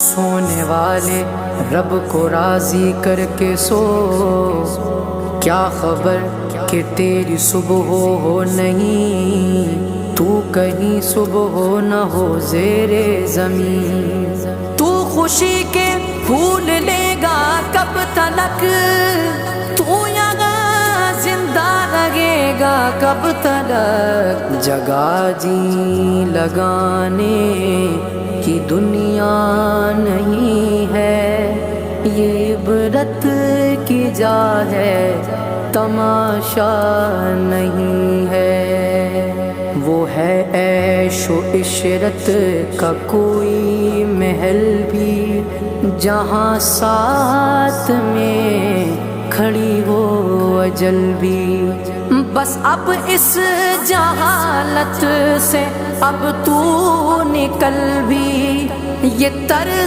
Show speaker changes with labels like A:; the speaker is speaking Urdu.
A: سونے والے رب کو راضی کر کے سو، کیا خبر کہ تیری صبح ہو نہیں، تو کہیں صبح ہو نہ ہو زیر زمین۔ تو خوشی کے پھول لے گا کب تلک، تو یہاں زندہ رہے گا کب تلک، جگہ جی لگانے کی دنیا نہیں ہے، یہ عبرت کی جا ہے تماشا نہیں ہے۔ وہ ہے عیش و عشرت کا کوئی محل بھی، جہاں ساتھ میں کھڑی ہو اجل بھی، بس اب اس جہالت سے اب تو نکل بھی، یہ طرز